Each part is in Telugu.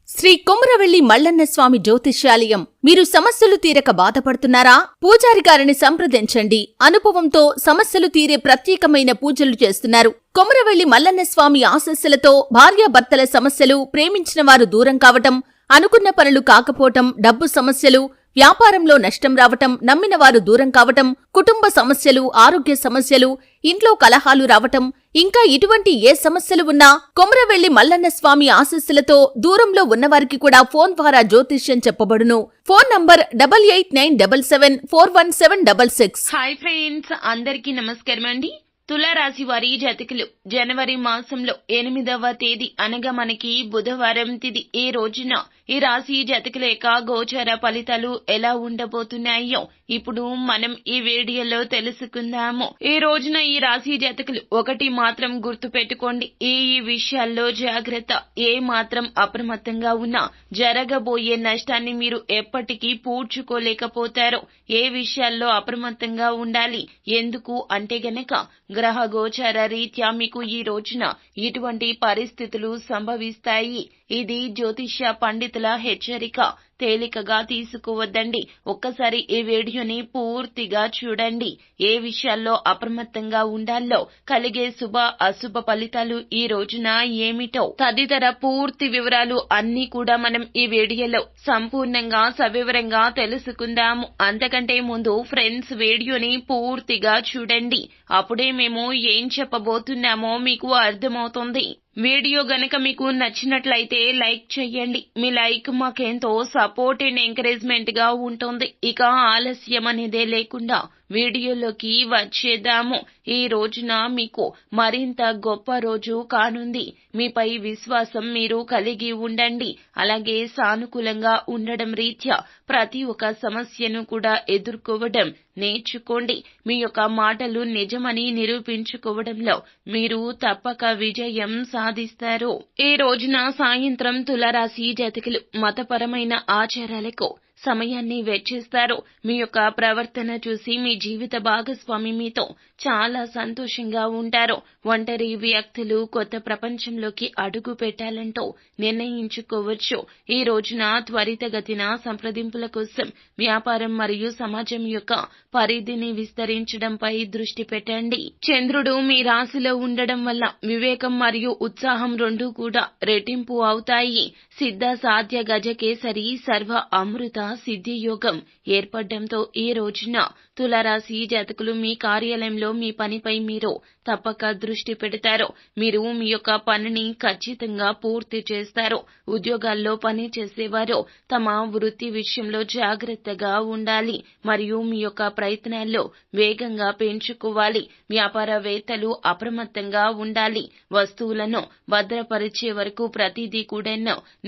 శ్రీ కొమరవెల్లి మల్లన్న స్వామి జ్యోతిష్యాలయం. మీరు సమస్యలు తీరక బాధపడుతున్నారా? పూజారి గారిని సంప్రదించండి. అనుభవంతో సమస్యలు తీరే ప్రత్యేకమైన పూజలు చేస్తున్నారు. కొమరవెల్లి మల్లన్న స్వామి ఆశీస్సులతో భార్యాభర్తల సమస్యలు, ప్రేమించిన వారు దూరం కావటం, అనుకున్న పనులు కాకపోవటం, డబ్బు సమస్యలు, వ్యాపారంలో నష్టం రావటం, నమ్మిన వారు దూరం కావటం, కుటుంబ సమస్యలు, ఆరోగ్య సమస్యలు, ఇంట్లో కలహాలు రావటం, ఇంకా ఇటువంటి ఏ సమస్యలు ఉన్నా కొమరవెల్లి మల్లన్న స్వామి ఆశీస్సులతో దూరంలో ఉన్నవారికి కూడా ఫోన్ ద్వారా జ్యోతిష్యం చెప్పబడును. Phone number 8897741766. హాయ్ ఫ్రెండ్స్, అందరికీ నమస్కారం అండి. తులారాశి వారి జాతకులు జనవరి మాసంలో 8వ తేదీ అనగా మనకి బుధవారం తిథి. ఈ రోజున ఈ రాశి జాతకుల యొక్క గోచార ఫలితాలు ఎలా ఉండబోతున్నాయో ఇప్పుడు మనం ఈ వీడియోలో తెలుసుకుందాము. ఈ రోజున ఈ రాశి జాతకులు ఒకటి మాత్రం గుర్తు పెట్టుకోండి, ఈ విషయాల్లో జాగ్రత్త. ఏ మాత్రం అప్రమత్తంగా ఉన్నా జరగబోయే నష్టాన్ని మీరు ఎప్పటికీ పూడ్చుకోలేకపోతారు. ఏ విషయాల్లో అప్రమత్తంగా ఉండాలి, ఎందుకు అంటే గనక గ్రహ గోచార రీత్యా మీకు ఈ రోజున ఇటువంటి పరిస్థితులు సంభవిస్తాయి. ఇది జ్యోతిష్య పండితుల హెచ్చరిక. తేలికగా తీసుకోవద్దండి. ఒక్కసారి ఈ వీడియోని పూర్తిగా చూడండి. ఏ విషయాల్లో అప్రమత్తంగా ఉండాలో, కలిగే శుభ అశుభ ఫలితాలు ఈ రోజున ఏమిటో తదితర పూర్తి వివరాలు అన్నీ కూడా మనం ఈ వీడియోలో సంపూర్ణంగా సవివరంగా తెలుసుకుందాము. అంతకంటే ముందు ఫ్రెండ్స్, వీడియోని పూర్తిగా చూడండి. అప్పుడే మేము ఏం చెప్పబోతున్నామో మీకు అర్థమవుతుంది. వీడియో గనక మీకు నచ్చినట్లయితే లైక్ చేయండి. మీ లైక్ మాకెంతో సపోర్ట్ అండ్ ఎంకరేజ్మెంట్ గా ఉంటుంది. ఇక ఆలస్యం అనేదే లేకుండా వీడియోలోకి వచ్చేద్దాము. ఈ రోజున మీకు మరింత గొప్ప రోజు కానుంది. మీపై విశ్వాసం మీరు కలిగి ఉండండి. అలాగే సానుకూలంగా ఉండడం రీత్యా ప్రతి ఒక్క సమస్యను కూడా ఎదుర్కోవడం నేర్చుకోండి. మీ యొక్క మాటలు నిజమని నిరూపించుకోవడంలో మీరు తప్పక విజయం సాధిస్తారు. ఈ రోజున సాయంత్రం తులారాశి జాతకులు మతపరమైన ఆచారాలకు సమయాన్ని వెచ్చిస్తారు. మీ యొక్క ప్రవర్తన చూసి మీ జీవిత భాగస్వామి మీతో చాలా సంతోషంగా ఉంటారు. ఒంటరి వ్యక్తులు కొత్త ప్రపంచంలోకి అడుగు పెట్టాలంటూ నిర్ణయించుకోవచ్చు. ఈ రోజున త్వరితగతిన సంప్రదింపుల కోసం వ్యాపారం మరియు సమాజం యొక్క పరిధిని విస్తరించడంపై దృష్టి పెట్టండి. చంద్రుడు మీ రాశిలో ఉండడం వల్ల వివేకం మరియు ఉత్సాహం రెండూ కూడా రెట్టింపు అవుతాయి. సిద్ధ సాధ్య గజకేసరి సర్వ అమృత సిద్ధి యోగం ఏర్పడడంతో ఈ రోజున తులారాశి జాతకులు మీ కార్యాలయంలో మీ పనిపై మీరు తప్పక దృష్టి పెడతారు. మీరు మీ యొక్క పనిని ఖచ్చితంగా పూర్తి చేస్తారు. ఉద్యోగాల్లో పని చేసేవారు తమ వృత్తి విషయంలో జాగ్రత్తగా ఉండాలి మరియు మీ యొక్క ప్రయత్నాల్లో వేగంగా పెంచుకోవాలి. వ్యాపారవేత్తలు అప్రమత్తంగా ఉండాలి. వస్తువులను భద్రపరిచే వరకు ప్రతిదీ కూడా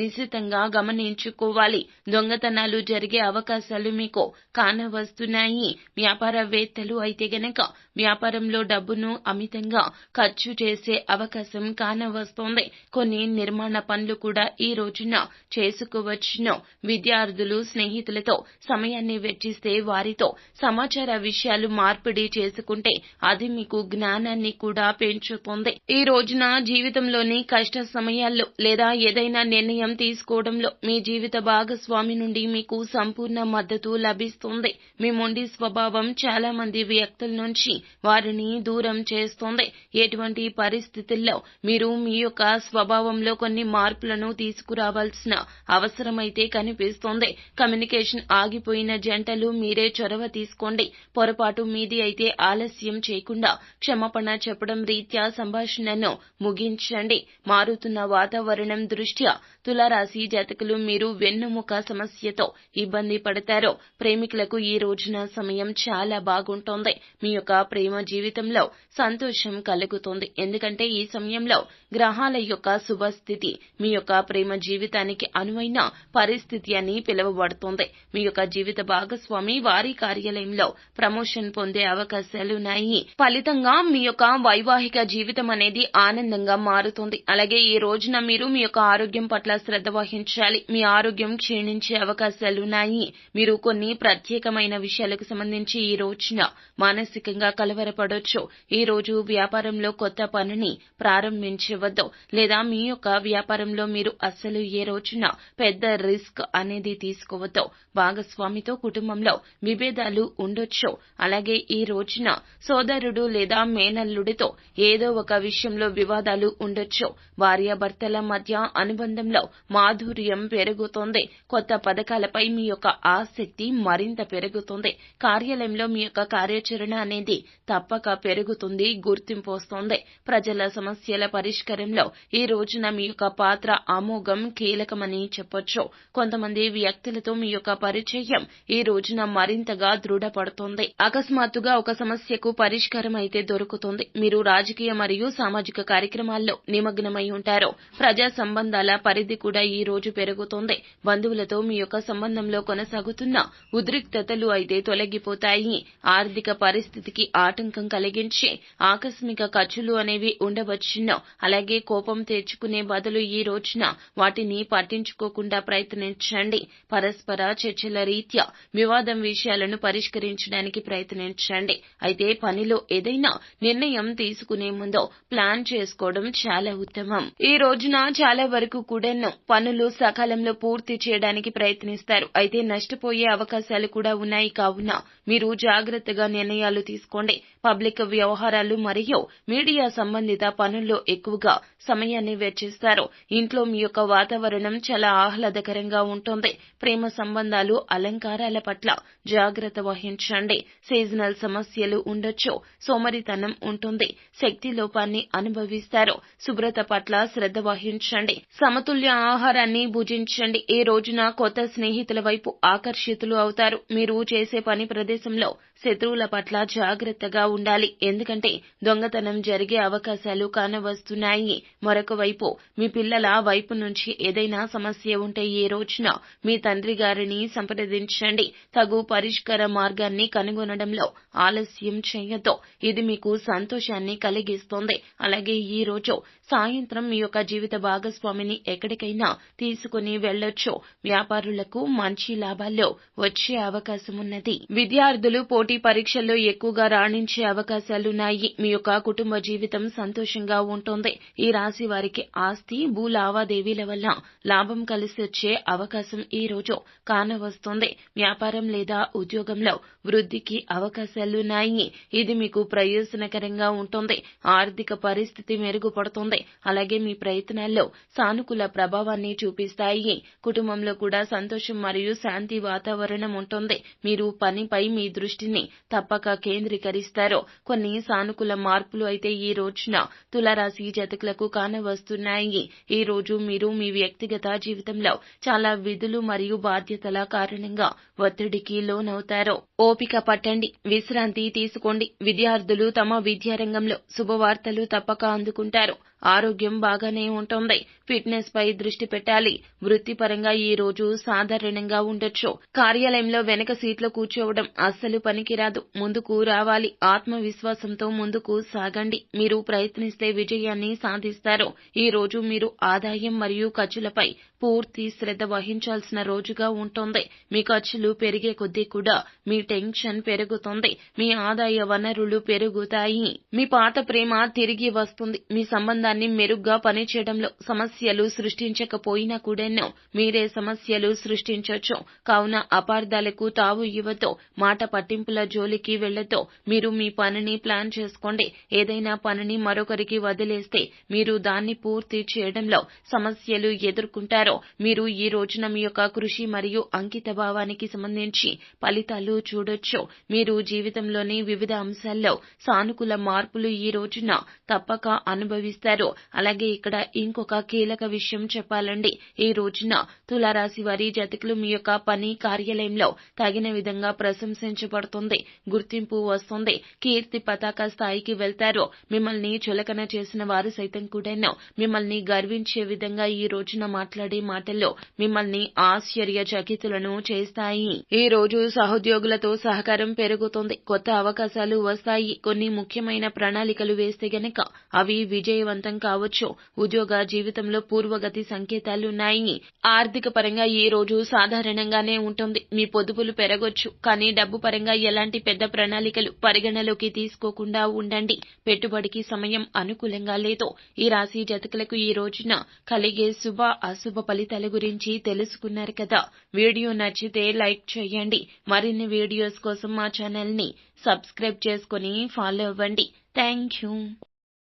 నిశితంగా గమనించుకోవాలి. దొంగతనాలు జరిగే అవకాశాలు మీకు కానవస్తున్నాయి. వ్యాపారవేత్తలు అయితే గనక వ్యాపారంలో డబ్బును అమితంగా ఖర్చు చేసే అవకాశం కానవస్తోంది. కొన్ని నిర్మాణ పనులు కూడా ఈ రోజున చేసుకోవచ్చును. విద్యార్థులు స్నేహితులతో సమయాన్ని వెచ్చిస్తే వారితో సమాచార విషయాలు మార్పిడి చేసుకుంటే అది మీకు జ్ఞానాన్ని కూడా పెంచుతుంది. ఈ రోజున జీవితంలోని కష్ట సమయాల్లో లేదా ఏదైనా నిర్ణయం తీసుకోవడంలో మీ జీవిత భాగస్వామి నుండి మీకు సంపూర్ణ మద్దతు లభిస్తుంది. మీ మొండి స్వభావం చాలా మంది వ్యక్తుల నుంచి వారిని దూరం చేస్తుంది. ఎటువంటి పరిస్థితుల్లో మీరు మీ యొక్క స్వభావంలో కొన్ని మార్పులను తీసుకురావాల్సిన అవసరమైతే కనిపిస్తోంది. కమ్యూనికేషన్ ఆగిపోయిన జంటలు మీరే చొరవ తీసుకోండి. పొరపాటు మీది అయితే ఆలస్యం చేయకుండా క్షమాపణ చెప్పడం రీత్యా సంభాషణను ముగించండి. మారుతున్న వాతావరణం దృష్ట్యా తులారాశి జాతకులు మీరు వెన్నుముక సమస్యతో ఇబ్బంది పడతారు. ప్రేమికులకు ఈ రోజున సమయం చాలా బాగుంటోంది. మీ యొక్క ప్రేమ జీవితంలో సంతోషం కలుగుతుంది. ఎందుకంటే ఈ సమయంలో గ్రహాల యొక్క శుభస్థితి మీ యొక్క ప్రేమ జీవితానికి అనువైన పరిస్థితి అని పిలువబడుతోంది. మీ యొక్క జీవిత భాగస్వామి వారి కార్యాలయంలో ప్రమోషన్ పొందే అవకాశాలున్నాయి. ఫలితంగా మీ యొక్క వైవాహిక జీవితం అనేది ఆనందంగా మారుతుంది. అలాగే ఈ రోజున మీరు మీ యొక్క ఆరోగ్యం పట్ల శ్రద్ధ వహించాలి. మీ ఆరోగ్యం క్షీణించే అవకాశాలున్నాయి. మీరు కొన్ని ప్రత్యేకమైన విషయాలకు సంబంధించి నుంచి ఈ రోజున మానసికంగా కలవరపడొచ్చు. ఈ రోజు వ్యాపారంలో కొత్త పనిని ప్రారంభించవద్దు, లేదా మీ యొక్క వ్యాపారంలో మీరు అస్సలు ఏ రోజున పెద్ద రిస్క్ అనేది తీసుకోవద్దు. భాగస్వామితో కుటుంబంలో విభేదాలు ఉండొచ్చు. అలాగే ఈ రోజున సోదరుడు లేదా మేనల్లుడితో ఏదో ఒక విషయంలో వివాదాలు ఉండొచ్చు. భార్యాభర్తల మధ్య అనుబంధంలో మాధుర్యం పెరుగుతుంది. కొత్త పథకాలపై మీ యొక్క ఆసక్తి మరింత పెరుగుతుంది. కార్యాలయంలో మీ యొక్క కార్యాచరణ అనేది తప్పక పెరుగుతుంది, గుర్తింపు వస్తుంది. ప్రజల సమస్యల పరిష్కారంలో ఈ రోజున మీ యొక్క పాత్ర అమోఘం, కీలకమని చెప్పొచ్చు. కొంతమంది వ్యక్తులతో మీ యొక్క పరిచయం ఈ రోజున మరింతగా దృఢపడుతుంది. అకస్మాత్తుగా ఒక సమస్యకు పరిష్కారం అయితే దొరుకుతుంది. మీరు రాజకీయ మరియు సామాజిక కార్యక్రమాల్లో నిమగ్నమై ఉంటారు. ప్రజా సంబంధాల పరిధి కూడా ఈ రోజు పెరుగుతుంది. బంధువులతో మీ యొక్క సంబంధంలో కొనసాగుతున్న ఉద్రిక్తతలు అయితే తొలగిపోతాయి. ఆర్థిక పరిస్థితికి ఆటంకం కలిగించి ఆకస్మిక ఖర్చులు అనేవి ఉండవచ్చును. అలాగే కోపం తెచ్చుకునే బదులు ఈ రోజున వాటిని పట్టించుకోకుండా ప్రయత్నించండి. పరస్పర చర్చల రీత్యా వివాదం విషయాలను పరిష్కరించడానికి ప్రయత్నించండి. అయితే పనిలో ఏదైనా నిర్ణయం తీసుకునే ముందు ప్లాన్ చేసుకోవడం చాలా ఉత్తమం. ఈ రోజున చాలా వరకు కూడాను పనులు సకాలంలో పూర్తి చేయడానికి ప్రయత్నిస్తారు. అయితే నష్టపోయే అవకాశాలు కూడా ఉన్నాయి. కావున మీరు జాగ్రత్తగా నిర్ణయాలు తీసుకోండి. పబ్లిక్ వ్యవహారాలు మరియు మీడియా సంబంధిత పనుల్లో ఎక్కువగా సమయాన్ని వెచ్చిస్తారు. ఇంట్లో మీ యొక్క వాతావరణం చాలా ఆహ్లాదకరంగా ఉంటుంది. ప్రేమ సంబంధాలు, అలంకారాల పట్ల జాగ్రత్త వహించండి. సీజనల్ సమస్యలు ఉండొచ్చు. సోమరితనం ఉంటుంది. శక్తి లోపాన్ని అనుభవిస్తారు. శుభ్రత పట్ల శ్రద్ధ వహించండి. సమతుల్య ఆహారాన్ని భుజించండి. ఈ రోజున కొత్త స్నేహితుల వైపు ఆకర్షితులు అవుతారు. మీరు చేసే పని ప్రదేశంలో శత్రువుల పట్ల జాగ్రత్తగా ఉండాలి. ఎందుకంటే దొంగతనం జరిగే అవకాశాలు కానవస్తున్నాయి. మరొక వైపు మీ పిల్లల వైపు నుంచి ఏదైనా సమస్య ఉంటే ఈ రోజున మీ తండ్రి గారిని సంప్రదించండి. తగు పరిష్కార మార్గాన్ని కనుగొనడంలో ఆలస్యం చేయొద్దు. ఇది మీకు సంతోషాన్ని కలిగిస్తుంది. అలాగే ఈ రోజు సాయంత్రం మీ యొక్క జీవిత భాగస్వామిని ఎక్కడికైనా తీసుకుని వెళ్ళొచ్చు. వ్యాపారులకు మంచి లాభాలు వచ్చే అవకాశం ఉన్నది. విద్యార్థులు పోటీ పరీక్షల్లో ఎక్కువగా రాణించే అవకాశాలున్నాయి. మీ యొక్క కుటుంబ జీవితం సంతోషంగా ఉంటుంది. ఈ రాశి వారికి ఆస్తి, భూ లావాదేవీల వల్ల లాభం కలిసి వచ్చే అవకాశం ఈ రోజు కానవస్తుంది. వ్యాపారం లేదా ఉద్యోగంలో వృద్ధికి అవకాశాలున్నాయి. ఇది మీకు ప్రయోజనకరంగా ఉంటుంది. ఆర్థిక పరిస్థితి మెరుగుపడుతుంది. అలాగే మీ ప్రయత్నాల్లో సానుకూల ప్రభావాన్ని చూపిస్తాయి. కుటుంబంలో కూడా సంతోషం మరియు శాంతి వాతావరణం ఉంటుంది. మీరు పనిపై మీ దృష్టిని తప్పక కేంద్రీకరిస్తారు. కొన్ని సానుకూల మార్పులు అయితే ఈ రోజున తులారాశి జాతకులకు కానవస్తున్నాయి. ఈ రోజు మీరు మీ వ్యక్తిగత జీవితంలో చాలా విధులు మరియు బాధ్యతల కారణంగా ఒత్తిడికి లోనవుతారు. ఓపిక పట్టండి, విశ్రాంతి తీసుకోండి. విద్యార్థులు తమ విద్యారంగంలో శుభవార్తలు తప్పక అందుకుంటారు. ఆరోగ్యం బాగానే ఉంటుంది. ఫిట్నెస్ పై దృష్టి పెట్టాలి. వృత్తిపరంగా ఈ రోజు సాధారణంగా ఉండొచ్చు. కార్యాలయంలో వెనక సీట్లో కూర్చోవడం అస్సలు పనికిరాదు. ముందుకు రావాలి. ఆత్మవిశ్వాసంతో ముందుకు సాగండి. మీరు ప్రయత్నిస్తే విజయాన్ని సాధిస్తారు. ఈ రోజు మీరు ఆదాయం మరియు ఖర్చులపై పూర్తి శ్రద్ధ వహించాల్సిన రోజుగా ఉంటుంది. మీ ఖర్చులు పెరిగే కొద్దీ కూడా మీ టెన్షన్ పెరుగుతుంది. మీ ఆదాయ వనరులు పెరుగుతాయి. మీ పాత ప్రేమ తిరిగి వస్తుంది. మీ సంబంధాన్ని మెరుగ్గా పనిచేయడంలో సమస్యలు సృష్టించకపోయినా కూడాను మీరే సమస్యలు సృష్టించొచ్చు. కావున అపార్థాలకు తావు ఇవ్వతో, మాట పట్టింపుల జోలికి వెళ్లతో. మీరు మీ పనిని ప్లాన్ చేసుకోండి. ఏదైనా పనిని మరొకరికి వదిలేస్తే మీరు దాన్ని పూర్తి చేయడంలో సమస్యలు ఎదుర్కొంటారు. మీరు ఈ రోజున మీ యొక్క కృషి మరియు అంకిత భావానికి సంబంధించి ఫలితాలు చూడొచ్చు. మీరు జీవితంలోని వివిధ అంశాల్లో సానుకూల మార్పులు ఈ రోజున తప్పక అనుభవిస్తారు. అలాగే ఇక్కడ ఇంకొక కీలక విషయం చెప్పాలండి. ఈ రోజున తులారాశి వారి జాతకులు మీ యొక్క పని కార్యాలయంలో తగిన విధంగా ప్రశంసించబడుతుంది. గుర్తింపు వస్తుంది. కీర్తి పతాక స్థాయికి వెళ్తారు. మిమ్మల్ని చులకన చేసిన వారు సైతం కూడాను మిమ్మల్ని గర్వించే విధంగా ఈ రోజున మాట్లాడే మాటల్లో మిమ్మల్ని ఆశ్చర్యచకితులను చేస్తాయి. ఈ రోజు సహోద్యోగులతో సహకారం పెరుగుతుంది. కొత్త అవకాశాలు వస్తాయి. కొన్ని ముఖ్యమైన ప్రణాళికలు వేస్తే గనక అవి విజయవంతం ఫలితం కావచ్చు. ఉద్యోగ జీవితంలో పూర్వగతి సంకేతాలున్నాయి. ఆర్థిక పరంగా ఈ రోజు సాధారణంగానే ఉంటుంది. మీ పొదుపులు పెరగొచ్చు, కానీ డబ్బు పరంగా ఎలాంటి పెద్ద ప్రణాళికలు పరిగణలోకి తీసుకోకుండా ఉండండి. పెట్టుబడికి సమయం అనుకూలంగా లేదు. ఈ రాశి జాతకులకు ఈ రోజున కలిగే శుభ అశుభ ఫలితాల గురించి తెలుసుకున్నారు కదా. వీడియో నచ్చితే లైక్ చేయండి. మరిన్ని వీడియోస్ కోసం మా ఛానల్ ని సబ్స్క్రైబ్ చేసుకుని ఫాలో అవ్వండి. Thank you.